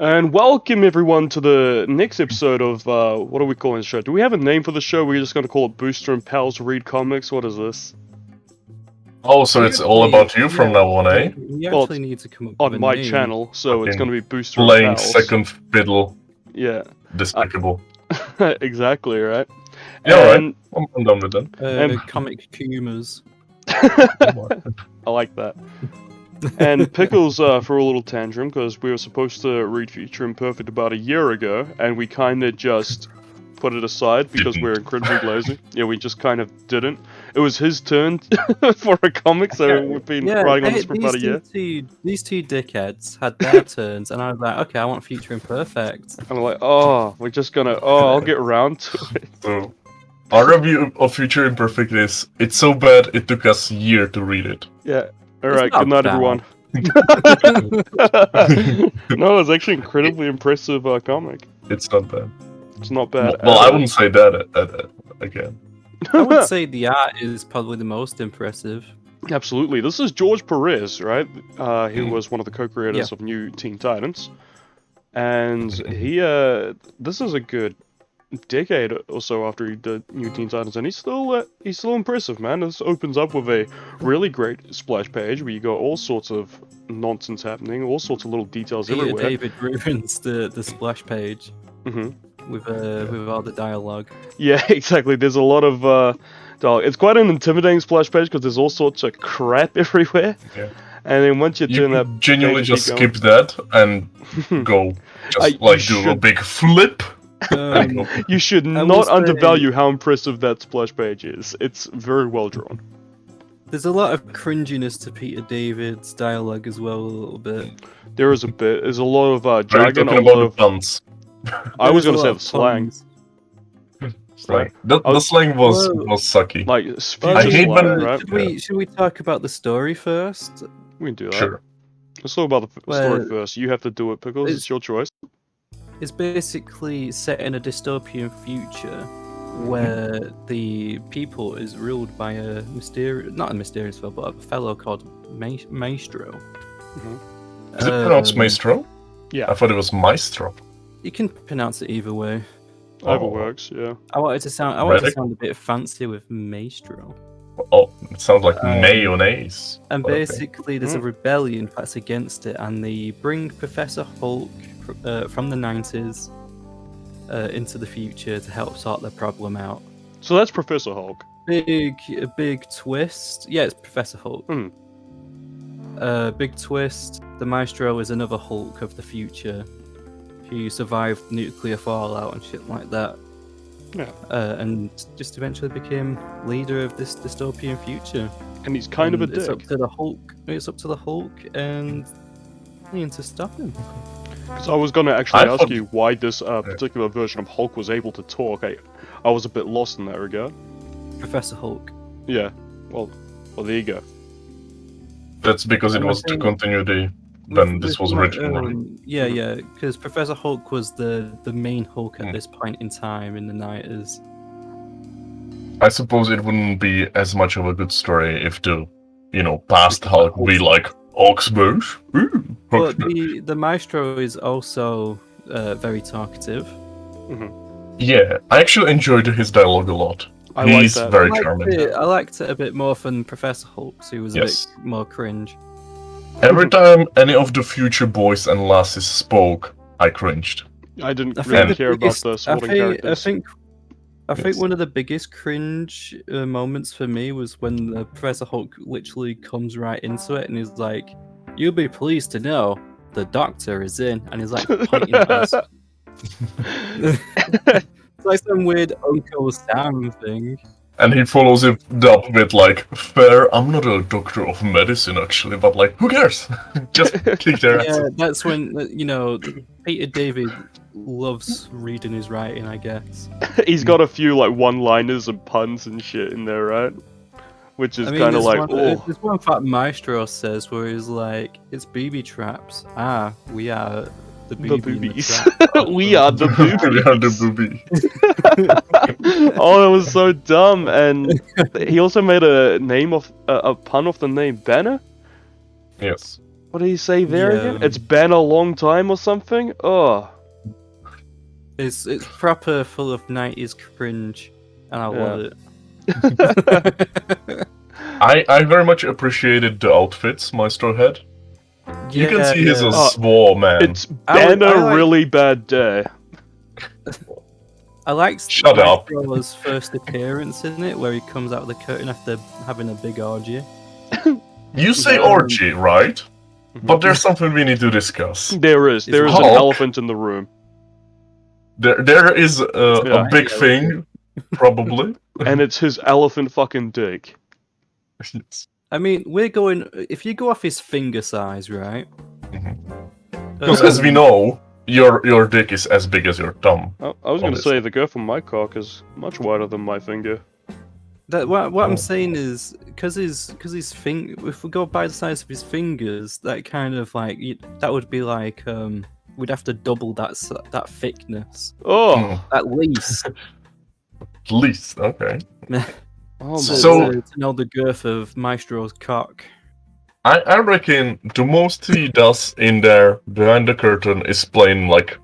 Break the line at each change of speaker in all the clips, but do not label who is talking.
And welcome everyone to the next episode of what are we calling the show? Do we have a name for the show? We're just gonna call it Booster and Pals Read Comics. What is this?
Oh, so it's all about you from now on, eh?
We
Well,
actually need to come up with
On
a
my
name.
channel, so it's
Fucking
gonna be Booster and
Playing
Pals.
second fiddle.
Yeah,
Despicable.
exactly right.
Yeah, alright.
And
I'm done with that.
Comic Kumas.
I like that. And Pickles for a little tantrum because we were supposed to read Future Imperfect about a year ago, and we kind of just put it aside because we're incredibly lazy. Yeah, we just kind of didn't. It was his turn for a comic, so we've been writing on this for about a year.
These two dickheads had their turns, and I was like, okay, I want Future Imperfect.
And I'm like, oh, we're just gonna, I'll get around to it.
So, our review of Future Imperfect is, it's so bad it took us a year to read it.
Yeah. Alright,
not
good night,
bad.
everyone. No, it's actually incredibly impressive comic.
It's not bad.
It's not bad.
Well, I wouldn't say that again.
I would say the art is probably the most impressive.
Absolutely. This is George Perez, right? He was one of the co-creators of New Teen Titans. And he, this is a good decade or so after he did New Teen Titans, and he's still impressive, man. This opens up with a really great splash page where you got all sorts of nonsense happening, all sorts of little details
Peter
everywhere.
David ruins the splash page
Mm-hmm.
with all the dialogue.
Yeah, exactly. There's a lot of dialogue. It's quite an intimidating splash page because there's all sorts of crap everywhere.
Yeah.
And then once you turn that,
could genuinely
page,
just
keep
skip that and go, just
you
do a
should.
big flip.
You should
I will
not
say-
undervalue how impressive that splash page is. It's very well drawn.
There's a lot of cringiness to Peter David's dialogue as well, a little bit.
There is a bit. There's a lot of
Are you
jargon, a
talking
lot
about
of.
the puns?
I was
There's
gonna
a
say
lot
the
of
slang.
puns.
Slang. The
was-
slang was
Whoa.
sucky.
Like,
Well,
future
I hate
slang,
when-
right?
Should we talk about the story first?
We can do that.
Sure.
Let's talk about the story
Well,
first. You have to do it, Pickles. It's your choice.
It's basically set in a dystopian future where the people is ruled by a not a mysterious fellow, but a fellow called Maestro.
Is it pronounced Maestro?
Yeah.
I thought it was Maestro.
You can pronounce it either way.
Either
Oh.
works, yeah.
I wanted to sound a bit fancy with Maestro.
Oh, it sounds like mayonnaise.
And
Okay.
basically, there's a rebellion that's against it, and they bring Professor Hulk from the 90s into the future to help sort the problem out.
So that's Professor Hulk.
A big twist. Yeah, it's Professor Hulk.
Hmm.
Big twist. The Maestro is another Hulk of the future who survived nuclear fallout and shit like that.
Yeah.
And just eventually became leader of this dystopian future.
And he's kind of a
And It's up
dick.
to the Hulk. It's up to the Hulk and Ian to stop him.
Because I was gonna actually
I
ask
thought-
you why this particular version of Hulk was able to talk. I was a bit lost in that regard.
Professor Hulk.
Yeah. Well, there you go.
That's because it
And I
was to
think
continue when this was originally.
Yeah, because Professor Hulk was the main Hulk at
Hmm.
this point in time in the 90s.
I suppose it wouldn't be as much of a good story if the, past Hulk would be like Hulk smash.
But the Maestro is also very talkative.
Yeah, I actually enjoyed his dialogue a lot.
I like
He's
that.
very charming.
I liked it a bit more than Professor Hulk, who was
Yes.
a bit more cringe.
Every time any of the future boys and lasses spoke, I cringed.
I didn't
I
really
think
care about the supporting characters.
I think one of the biggest cringe moments for me was when Professor Hulk literally comes right into it and he's like, "You'll be pleased to know the Doctor is in," and he's like pointing at us. It's like some weird Uncle Sam thing.
And he follows it up with like, fair, I'm not a doctor of medicine actually, but like, who cares? Just kick their ass.
Yeah, that's when Peter David loves reading his writing, I guess.
He's got a few like one-liners and puns and shit in there, right? Which is kind of
there's
like,
there's one that Maestro says where he's like, "It's booby traps. Ah, we are the
the
booby in the
boobies.
trap."
We are the
We are the
boobies.
booby.
Oh, that was so dumb. And he also made a pun off the name Banner.
Yes.
What did he say there
Yeah.
again? It's been a long time or something? Oh.
It's proper full of 90s cringe, and I love it.
I very much appreciated the outfits Maestro had. You can see he's a
Oh,
swole man.
It's been a really bad day.
I like
Shut up.
Maestro's first appearance in it, where he comes out of the curtain after having a big orgy.
You say orgy, right? But there's something we need to discuss.
There is an
Hulk.
elephant in the room.
There is a big thing, probably.
And it's his elephant fucking dick.
Yes.
I mean, if you go off his finger size, right?
Because as we know, your dick is as big as your thumb.
I was going to say the girth on my cock is much wider than my finger.
What I'm saying is, because his finger, if we go by the size of his fingers, that kind of like that would be like we'd have to double that thickness.
Oh,
at least.
At least, okay.
Oh,
So
to know the girth of Maestro's cock.
I reckon the most he does in there behind the curtain is playing like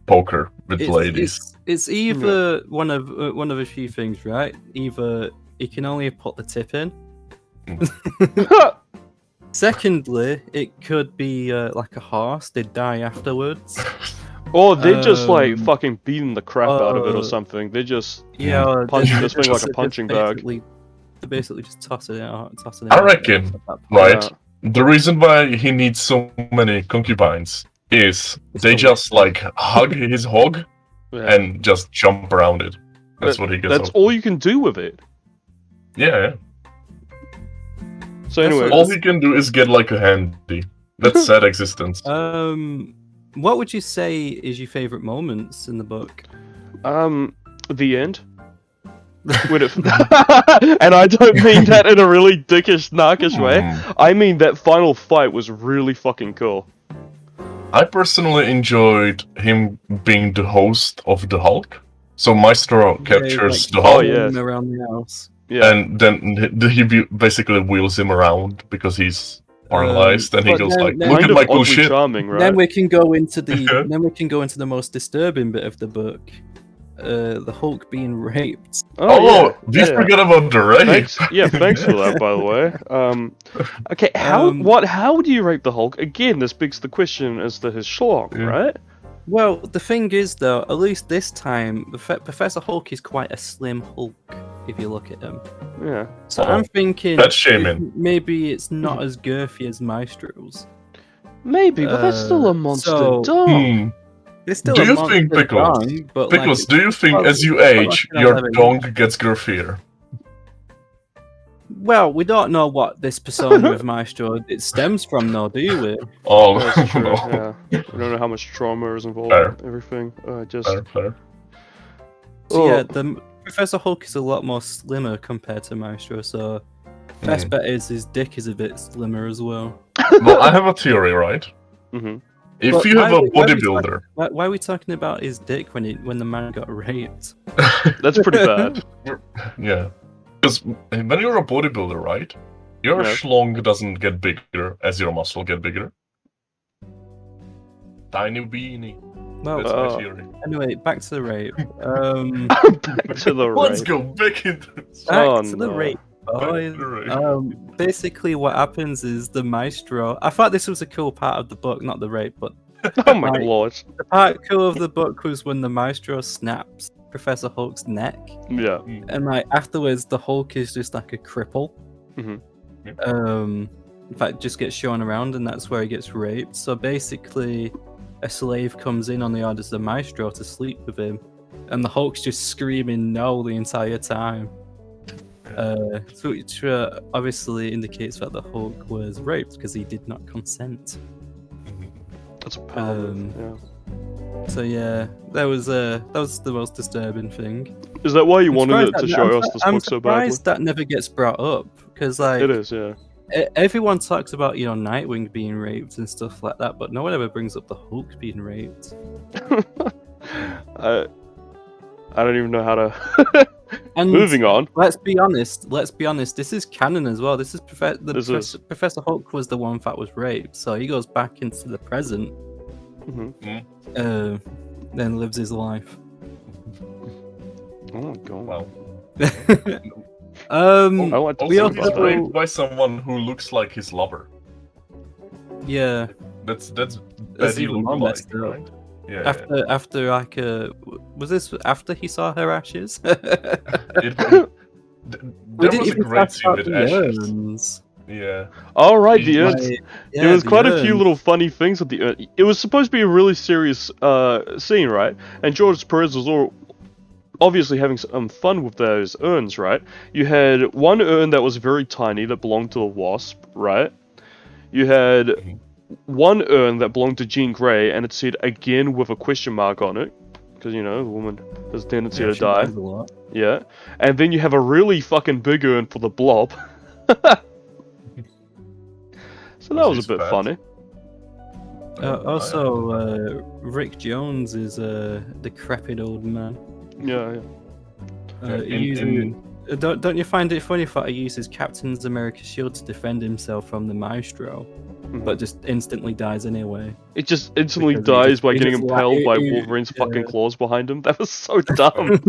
poker with ladies.
It's either one of a few things, right? Either he can only put the tip in. Secondly, it could be like a horse. They die afterwards.
Or they just like fucking beating the crap out of it or something. They just punching this thing like a punching bag.
They basically just toss it out.
I reckon, right? The reason why he needs so many concubines is they just like hug his hog and just jump around it. That's what he gets.
That's all you can do with it.
Yeah.
So anyway,
all he can do is get like a handy. That's sad existence.
What would you say is your favorite moments in the book?
The end. And I don't mean that in a really dickish, narkish way. I mean that final fight was really fucking cool.
I personally enjoyed him being the host of the Hulk. So Maestro captures the Hulk
around the house.
Yeah.
And then he basically wheels him around because he's paralyzed, and he goes like, "Look at my cool shit."
Charming, right?
Then we can go into the most disturbing bit of the book. The Hulk being raped.
We forgot about the rape.
Thanks for that, by the way. Okay, how would you rape the Hulk? Again, this begs the question as to his schlong, right?
Well, the thing is, though, at least this time, Professor Hulk is quite a slim Hulk, if you look at him.
Yeah.
So I'm thinking
that's shaming.
Maybe it's not as girthy as Maestro's.
Maybe, but that's still a monster dong.
Do you think, Pickles, do you think as you age, your dong gets girthier?
Well, we don't know what this persona of Maestro it stems from, though, do we?
Oh,
that's true,
no.
Yeah. We don't know how much trauma is involved in everything.
Fair.
So the Professor Hulk is a lot more slimmer compared to Maestro, so best bet is his dick is a bit slimmer as well.
Well, I have a theory, right?
Mm-hmm.
If you have a bodybuilder...
Why are we talking about his dick when the man got raped?
That's pretty bad.
Yeah. Because when you're a bodybuilder, right? Your schlong doesn't get bigger as your muscle get bigger. Tiny weenie.
Well,
that's my theory.
Anyway, back to the rape.
Back to the rape.
Let's go back into this.
Back to the rape. Basically, what happens is the Maestro. I thought this was a cool part of the book, not the rape, but
oh my lord!
The part cool of the book was when the Maestro snaps Professor Hulk's neck.
Yeah,
and like afterwards, the Hulk is just like a cripple. In fact, just gets shown around, and that's where he gets raped. So basically, a slave comes in on the orders of the Maestro to sleep with him, and the Hulk's just screaming no the entire time. Which obviously indicates that the Hulk was raped because he did not consent.
That's a power.
So yeah, that was the most disturbing thing.
Is that why you wanted it to show us this book so badly?
I'm surprised that never gets brought up because like
it is, yeah.
Everyone talks about Nightwing being raped and stuff like that, but no one ever brings up the Hulk being raped.
I don't even know how to. And moving on.
Let's be honest. This is canon as well. This is Professor Hulk was the one that was raped, so he goes back into the present, then lives his life.
Oh god!
Wow.
We
also he's raped by someone who looks like his lover.
Yeah.
That's Betty
even
look
more
like,
messed up.
right? Yeah.
After like was this after he saw her ashes?
There was a great scene with ashes. Yeah.
All right, the urns. There was quite a few little funny things with the urn. It was supposed to be a really serious scene, right? And George Perez was all obviously having some fun with those urns, right? You had one urn that was very tiny that belonged to a wasp, right? You had one urn that belonged to Jean Grey, and it said again with a question mark on it, because you know the woman has a tendency to die. Yeah, and then you have a really fucking big urn for the Blob. So that was a bit funny.
Also, Rick Jones is a decrepit old man.
Yeah.
Don't you find it funny that he uses Captain America's shield to defend himself from the Maestro, but just instantly dies anyway?
It just instantly dies by getting impaled by Wolverine's fucking claws behind him. That was so dumb.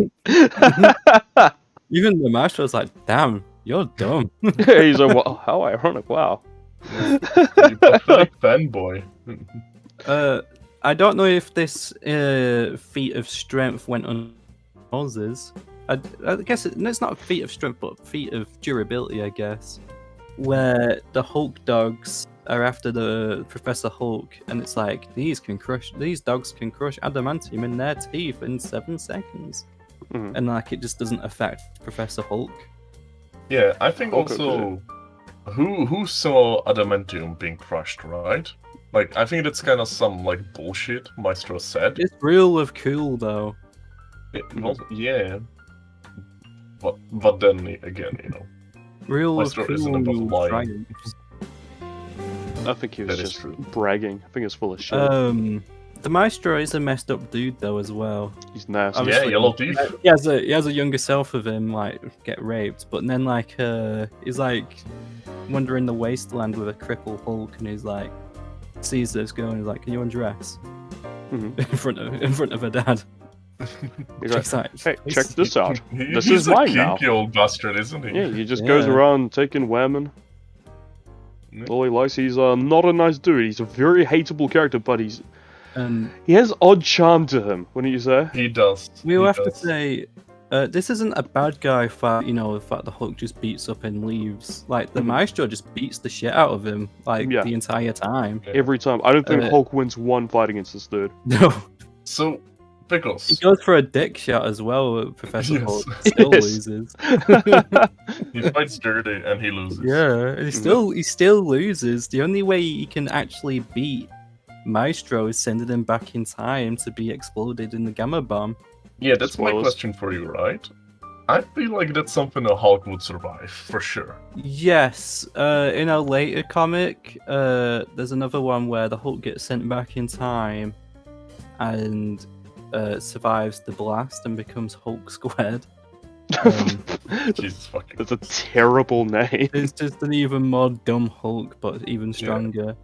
Even the Maestro's like, damn, you're dumb.
Yeah, he's like, wow, how ironic, wow.
You pathetic fanboy.
I don't know if this feat of strength went on Oz's. I guess it's not a feat of strength, but a feat of durability, I guess. Where the Hulk dogs are after the Professor Hulk, and it's like these dogs can crush adamantium in their teeth in 7 seconds, and like it just doesn't affect Professor Hulk.
Yeah, I think also who saw adamantium being crushed, right? Like, I think that's kind of some like bullshit Maestro said.
It's real of cool though.
Yeah. But then again, you know,
real
Maestro isn't above lying.
I think he was just bragging. I think it's full of shit.
The Maestro is a messed up dude though as well.
He's nasty.
Obviously, yeah, yellow teeth.
He has a younger self of him like get raped, but then like he's like wandering the wasteland with a crippled Hulk, and he's like sees this girl and he's like, "Can you undress?" in front of her dad.
He's like, "Hey, check this out. This
He's
is mine now."
He's a kinky old bastard, isn't he?
Yeah, he just goes around taking women. All he likes, he's not a nice dude. He's a very hateable character, but he has odd charm to him, wouldn't you say?
He does.
We'll have to say, this isn't a bad guy for, you know, the fact the Hulk just beats up and leaves. Like, the Maestro just beats the shit out of him, like, the entire time.
Every time. I don't think Hulk wins one fight against this dude.
No.
So, Pickles.
He goes for a dick shot as well, Professor Hulk. Still loses.
He fights dirty and he loses.
Yeah, and he still loses. The only way he can actually beat Maestro is sending him back in time to be exploded in the gamma bomb.
Yeah, that's my question for you, right? I feel like that's something a Hulk would survive, for sure.
Yes, in a later comic, there's another one where the Hulk gets sent back in time and survives the blast and becomes Hulk squared.
Jesus fucking.
That's a terrible name.
It's just an even more dumb Hulk, but even stronger.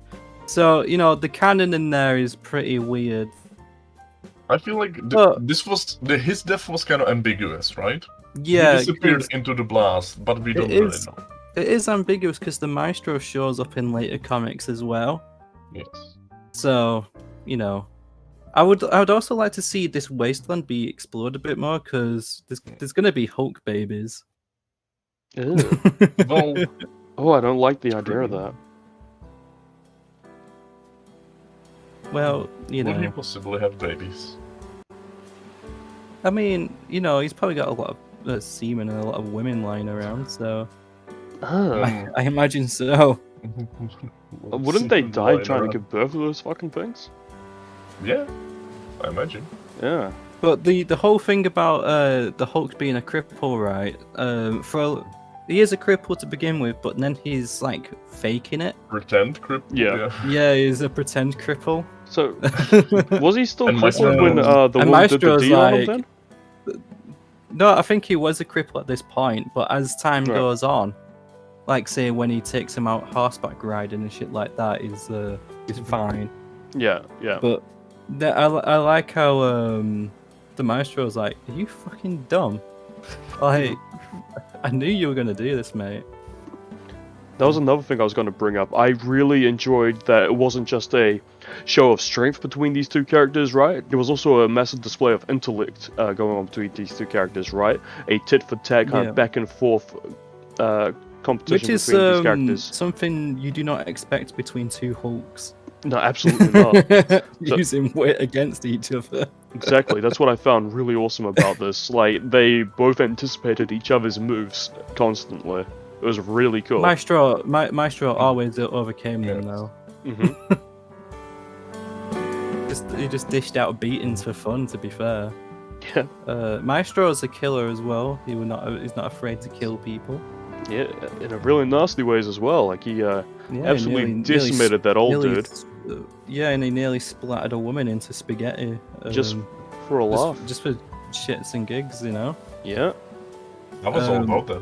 So, you know, the canon in there is pretty weird.
I feel like his death was kind of ambiguous, right?
Yeah.
He disappeared into the blast, but we don't really know.
It is ambiguous because the Maestro shows up in later comics as well.
Yes.
So, you know, I would also like to see this wasteland be explored a bit more because there's going to be Hulk babies.
Well,
I don't like the idea of that.
Well, you know.
Would he possibly have babies?
I mean, you know, he's probably got a lot of semen and a lot of women lying around, so. I imagine so.
Wouldn't they die trying to give birth to those fucking things?
Yeah, I imagine.
Yeah.
But the whole thing about the Hulk being a cripple, right? He is a cripple to begin with, but then he's like faking it.
Pretend cripple?
Yeah, he's a pretend cripple.
So, was he still crippled when the woman did the deal on him then?
No, I think he was a cripple at this point, but as time goes on, like say when he takes him out horseback riding and shit like that, he's fine.
Yeah, yeah.
But I like how the maestro's like, "Are you fucking dumb? Like, I knew you were gonna do this, mate."
That was another thing I was going to bring up. I really enjoyed that it wasn't just a show of strength between these two characters, right? There was also a massive display of intellect going on between these two characters, right? A tit-for-tat kind of back and forth competition
Which is
between these characters.
Something you do not expect between two Hulks.
No, absolutely not.
Using wit against each other.
Exactly, that's what I found really awesome about this. Like, they both anticipated each other's moves constantly. It was really cool.
Maestro always overcame them, though. He just dished out beatings for fun, to be fair.
Yeah.
Maestro's a killer as well. He's not afraid to kill people.
Yeah, in a really nasty ways as well. Like, he absolutely decimated that old dude.
Yeah, and he nearly splattered a woman into spaghetti.
Just for a laugh.
Just for shits and gigs, you know?
Yeah.
I was all about that.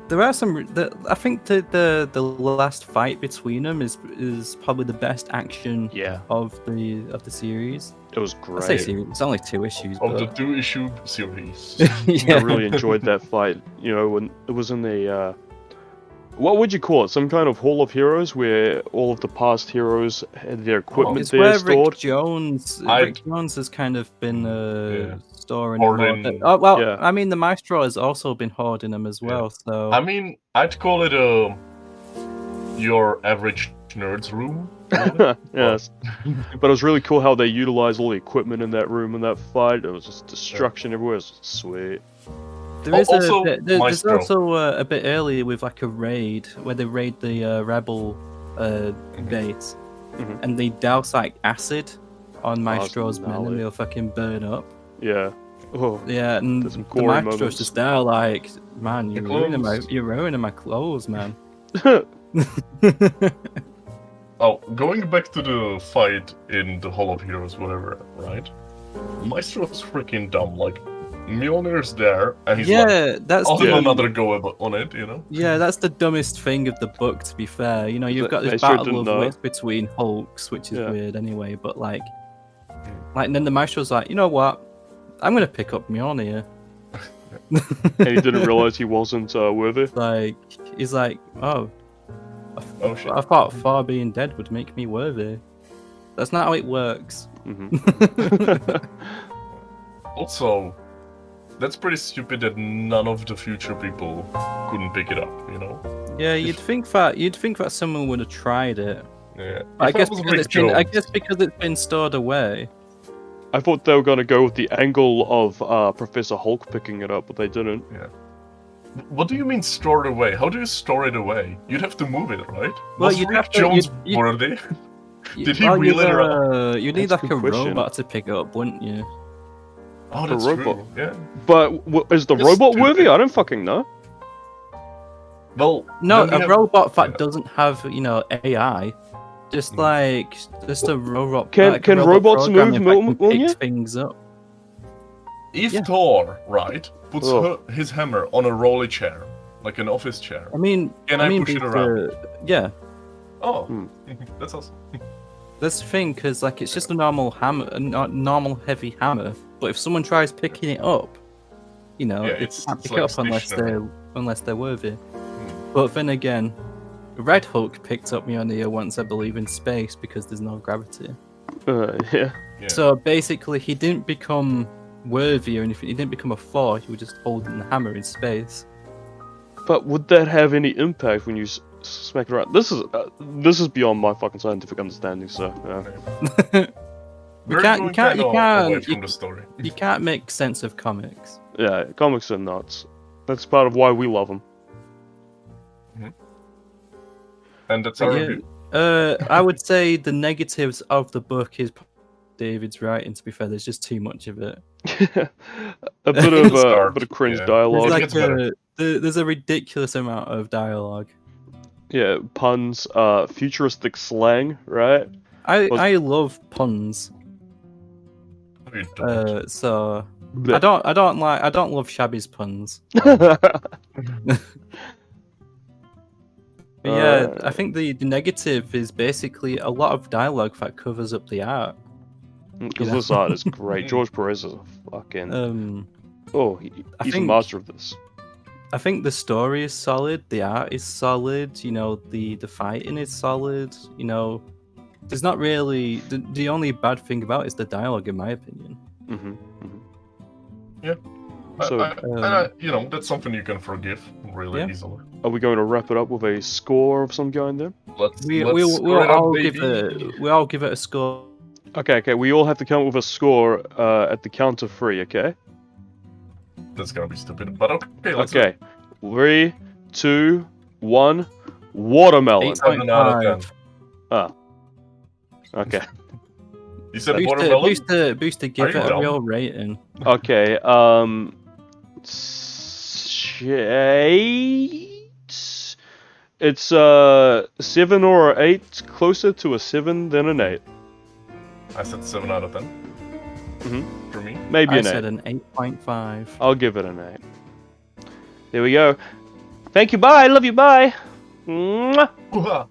There are some. I think the last fight between them is probably the best action of the series.
It was great.
I say series. It's only 2 issues.
Of the 2-issue series.
I really enjoyed that fight. You know, when it was in the what would you call it? Some kind of Hall of Heroes where all of the past heroes had their equipment there stored.
Rick Jones has kind of been storing them. Oh well, I mean the Maestro has also been hoarding them as well. So
I mean, I'd call it your average nerd's room.
Yes, but it was really cool how they utilized all the equipment in that room in that fight. It was just destruction everywhere. It was sweet.
There's also a bit earlier with like a raid where they raid the rebel base, and they douse like acid on Maestro's men and they'll fucking burn up.
Yeah. Oh.
Yeah, and the Maestro's just there like, man, you're ruining my clothes, man.
Oh, going back to the fight in the Hall of Heroes, whatever, right? Maestro's freaking dumb, like. Mjolnir's there, and he's I'll have another go on it, you know?
Yeah, that's the dumbest thing of the book, to be fair. You know, you've got this battle of wits between Hulks, which is weird anyway, but like, and then the Maestro's like, you know what? I'm gonna pick up Mjolnir.
And he didn't realize he wasn't worthy?
Like, he's like, oh shit. I thought Thor being dead would make me worthy. That's not how it works.
Also, that's pretty stupid that none of the future people couldn't pick it up, you know?
Yeah, you'd think that someone would have tried it.
Yeah.
I guess because it's been stored away.
I thought they were gonna go with the angle of Professor Hulk picking it up, but they didn't.
Yeah. What do you mean stored away? How do you store it away? You'd have to move it, right?
Well,
was Rick Jones worthy? Did he reel it around?
You need like a robot to pick it up, wouldn't you?
Oh, that's true. Yeah.
But is the robot worthy? I don't fucking know.
Well,
no, a robot that doesn't have, you know, AI. Just a robot.
Can robots move?
Picks things up.
If Thor, right, puts his hammer on a rolly chair, like an office chair.
I mean,
can I push it around?
Yeah.
Oh, that's awesome.
That's the thing, because like it's just a normal hammer, a normal heavy hammer. But if someone tries picking it up, you know, they can't pick it up unless they're worthy. But then again, Red Hulk picked up Mjolnir once, I believe, in space because there's no gravity.
Yeah.
So basically, he didn't become worthy or anything. He didn't become a Thor. He was just holding the hammer in space.
But would that have any impact when you smack it around? This is beyond my fucking scientific understanding. So. Yeah.
You can't make sense of comics.
Yeah, comics are nuts. That's part of why we love them.
And that's our review.
I would say the negatives of the book is David's writing. To be fair, there's just too much of it.
a bit of cringe dialogue.
There's a ridiculous amount of dialogue.
Yeah, puns, futuristic slang, right?
I love puns.
So
I don't love Shabby's puns. But yeah, I think the negative is basically a lot of dialogue that covers up the art.
Because this art is great. George Perez is a fucking... he's a master of this.
I think the story is solid, the art is solid, you know, the fighting is solid, you know. There's not really... The only bad thing about it is the dialogue, in my opinion.
Yeah.
So,
you know, that's something you can forgive really easily.
Are we going to wrap it up with a score of some kind then?
We'll all give it a score.
Okay. We all have to come up with a score at the count of 3, okay?
That's gonna be stupid, but okay, let's
do it. 3, 2, 1, watermelon.
7 out of 10.
Ah. Okay.
You said watermelon?
Booster, give it a real rating.
Okay, 8. It's 7 or 8, closer to a 7 than an 8.
I said 7 out of 10. For me?
Maybe an 8.
I said an 8.5.
I'll give it an 8. There we go. Thank you, bye, love you, bye. Mwah.